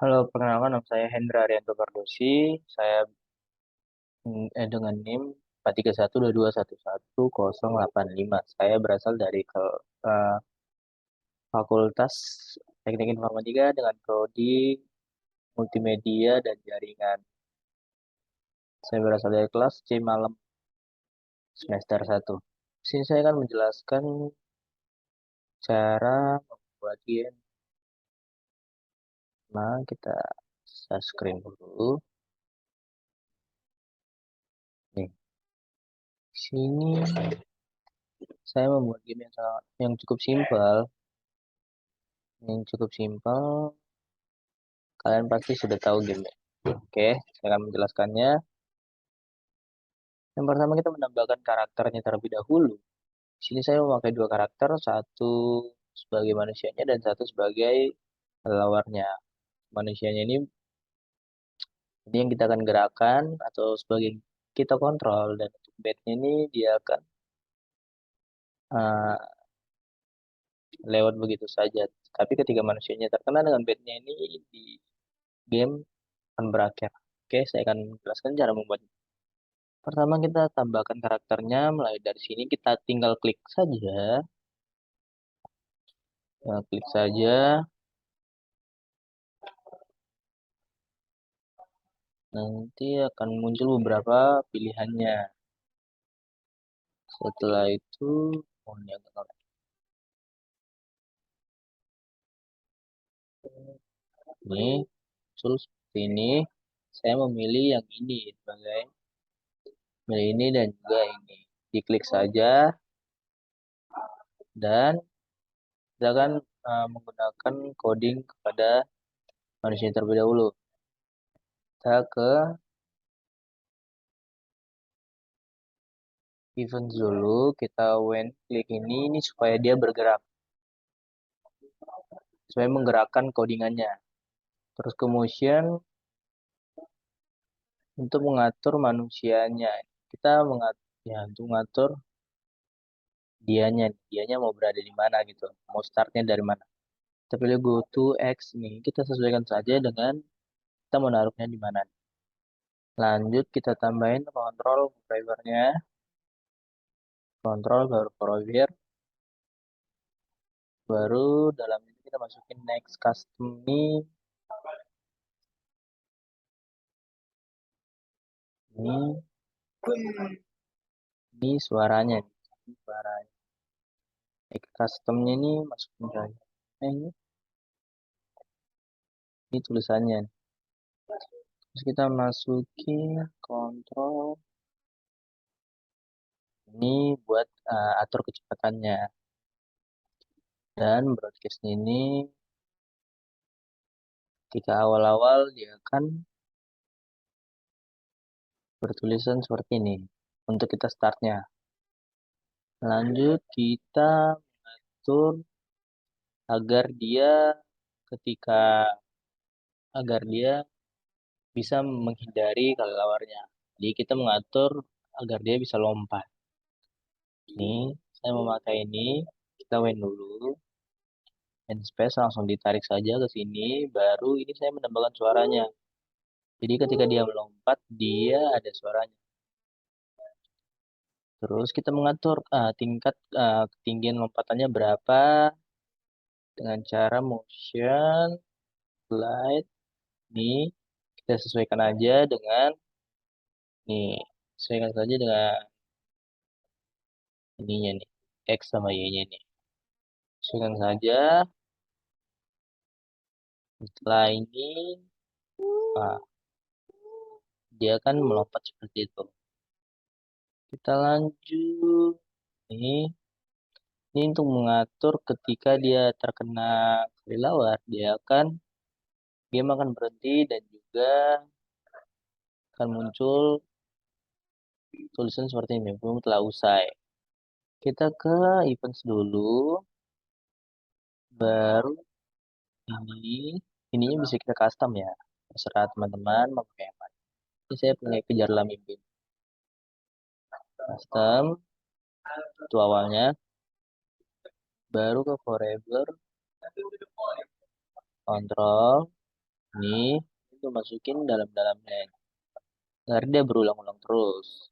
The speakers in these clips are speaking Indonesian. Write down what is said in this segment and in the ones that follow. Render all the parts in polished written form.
Halo, perkenalkan nama saya Hendra Arianto Cardosi. Saya dengan NIM 43122111085. Saya berasal dari Fakultas Teknik Informatika dengan prodi Multimedia dan Jaringan. Saya berasal dari kelas C malam semester 1. Di sini saya akan menjelaskan cara membuat game. Nah, kita share screen dulu. Nih, di sini saya membuat game yang cukup simpel. Yang cukup simpel, kalian pasti sudah tahu game. Oke, saya akan menjelaskannya. Yang pertama kita menambahkan karakternya terlebih dahulu. Di sini saya memakai dua karakter, satu sebagai manusianya dan satu sebagai lawarnya. Manusianya ini yang kita akan gerakan atau sebagai kita kontrol, dan untuk bednya ini dia akan uh, lewat begitu saja. Tapi ketika manusianya terkena dengan bednya ini, di game akan berakhir. Oke, saya akan menjelaskan cara membuatnya. Pertama kita tambahkan karakternya, mulai dari sini kita tinggal klik saja. Nah, klik saja, nanti akan muncul beberapa pilihannya. Setelah itu, oh ini agak lama. Ini muncul seperti ini. Saya memilih yang ini sebagai memilih ini dan juga ini. Diklik saja dan kita akan menggunakan coding kepada manusia terlebih dahulu. Kita ke event dulu, kita when klik ini supaya dia bergerak, supaya menggerakkan codingannya. Terus ke motion untuk mengatur manusianya. Kita mengatur ya untuk mengatur dianya mau berada di mana gitu, mau startnya dari mana. Kita pilih go to X nih, kita sesuaikan saja dengan kita mau naruhnya di mana. Lanjut kita tambahin kontrol drivernya, kontrol baru provider, baru dalam ini kita masukin next custom ini ini suaranya, ini suaranya. Customnya ini masukin saja. Ini tulisannya. Terus kita masukin kontrol ini buat atur kecepatannya. Dan broadcast ini ketika awal-awal dia akan bertulisan seperti ini untuk kita startnya. Lanjut kita atur agar dia ketika agar dia bisa menghindari kelelawarnya. Jadi kita mengatur agar dia bisa lompat. Ini saya memakai ini, kita win dulu. And space langsung ditarik saja ke sini, baru ini saya menambahkan suaranya. Jadi ketika dia melompat, dia ada suaranya. Terus kita mengatur tingkat ketinggian lompatannya berapa dengan cara motion slide. Ini kita sesuaikan aja dengan nih, sesuaikan saja dengan ininya nih, X sama Y-nya nih. Sesuaikan saja. Setelah ini, ah, dia akan melompat seperti itu. Kita lanjut. Ini untuk mengatur ketika dia terkena kelelawar, game akan berhenti dan juga akan muncul tulisan seperti ini, belum telah usai. Kita ke events dulu, baru ininya bisa kita custom ya, terserah teman-teman mau pakai apa. Ini saya punya kejarlah mimpi, custom, itu awalnya, baru ke forever, kontrol, Ini itu masukin dalam lane. Agar dia berulang-ulang terus.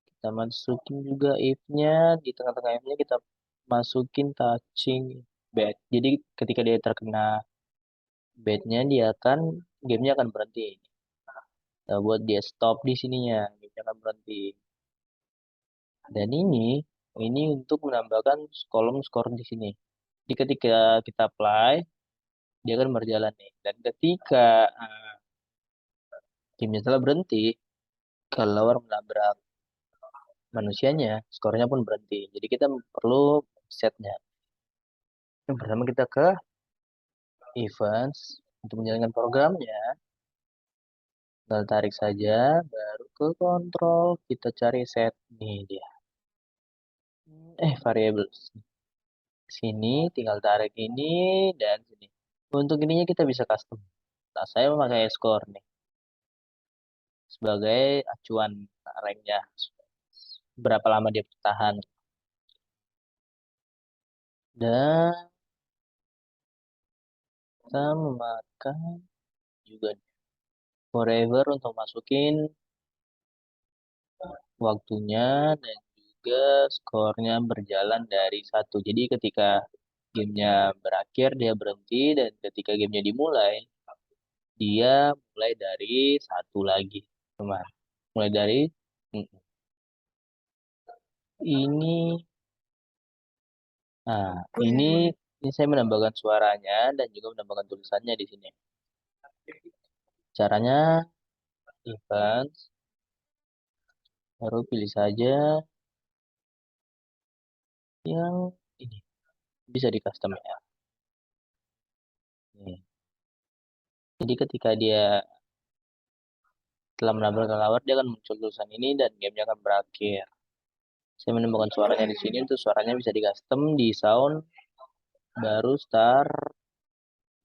Kita masukin juga if-nya, di tengah-tengah if-nya kita masukin touching bed. Jadi ketika dia terkena bednya, gamenya akan berhenti. Nah, buat dia stop di sininya, gamenya akan berhenti. Dan ini untuk menambahkan kolom skor di sini. Jadi ketika kita apply, dia akan berjalan nih. Dan ketika gamenya telah berhenti, kalau lawan menabrak manusianya, skornya pun berhenti. Jadi kita perlu setnya. Yang pertama kita ke events untuk menjalankan programnya. Tinggal tarik saja, baru ke kontrol, kita cari set nih dia. Variables. Sini tinggal tarik ini dan sini. Untuk ininya kita bisa custom. Nah, saya memakai skor nih sebagai acuan ranknya. Berapa lama dia bertahan. Dan kita memakai juga forever untuk masukin waktunya dan juga skornya berjalan dari satu. Jadi ketika gamenya berakhir dia berhenti dan ketika gamenya dimulai dia mulai dari satu lagi, teman. Mulai dari mm, ini. Nah, ini saya menambahkan suaranya dan juga menambahkan tulisannya di sini. Caranya events, baru pilih saja yang ini. Bisa di custom ya. Nih. Jadi ketika dia telah menabrak lawan, dia akan muncul tulisan ini dan gamenya akan berakhir. Saya menambahkan suaranya di sini untuk suaranya bisa di custom di sound, baru start.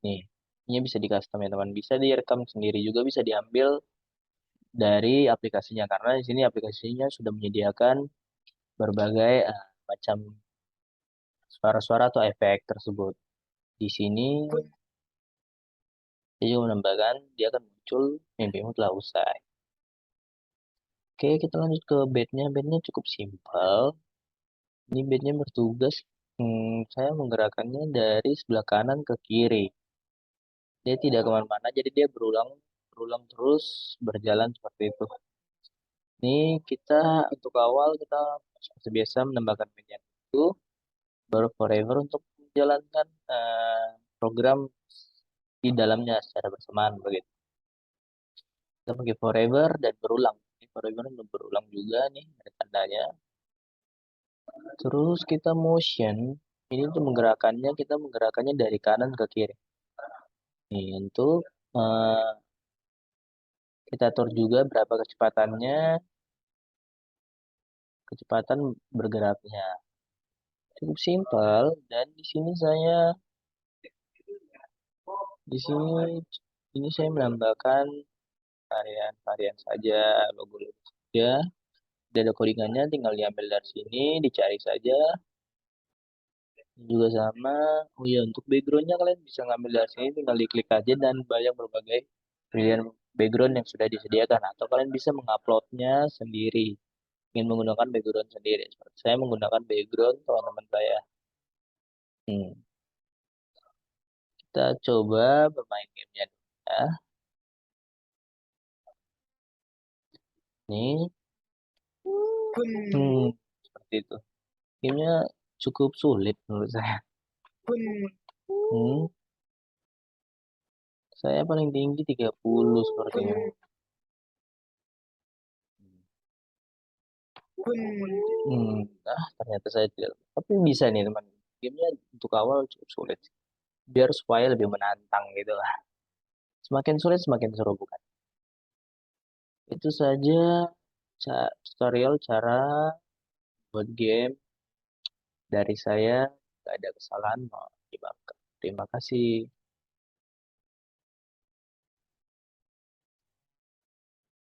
Nih, ini bisa di custom ya teman. Bisa direkam sendiri juga, bisa diambil dari aplikasinya karena di sini aplikasinya sudah menyediakan berbagai macam suara-suara atau efek tersebut. Di sini dia juga menambahkan dia akan muncul mimpimu telah usai. Oke, kita lanjut ke bednya. Bednya cukup simpel. Ini bednya bertugas. Saya menggerakkannya dari sebelah kanan ke kiri. Dia tidak kemana-mana, jadi dia berulang, berulang terus berjalan seperti itu. Ini kita untuk awal kita seperti biasa menambahkan bed itu, baru forever untuk menjalankan program di dalamnya secara bersamaan begitu. Kita pakai forever dan berulang. Ini forever untuk berulang juga nih ada tandanya. Terus kita motion. Ini untuk menggerakkannya, kita menggerakkannya dari kanan ke kiri. Nih untuk eh, kita atur juga berapa kecepatannya, kecepatan bergeraknya. Cukup simpel dan di sini ini saya menambahkan varian-varian saja, logo-logo saja. Tidak ada codingannya, tinggal diambil dari sini, dicari saja. Juga sama. Oh ya, untuk backgroundnya kalian bisa ngambil dari sini, tinggal diklik aja dan banyak berbagai pilihan background yang sudah disediakan. Atau kalian bisa menguploadnya sendiri, ingin menggunakan background sendiri. Seperti saya menggunakan background teman-teman saya. Hmm. Kita coba bermain gamenya dulu ya. Nih, seperti itu. Gamenya cukup sulit menurut saya. Hmm, saya paling tinggi 30 sepertinya. Ternyata saya tidak. Tapi bisa nih teman. Gamenya untuk awal cukup sulit. Biar supaya lebih menantang gitu lah. Semakin sulit semakin seru bukan? Itu saja tutorial cara buat game dari saya. Gak ada kesalahan mau dimaafkan. Terima kasih.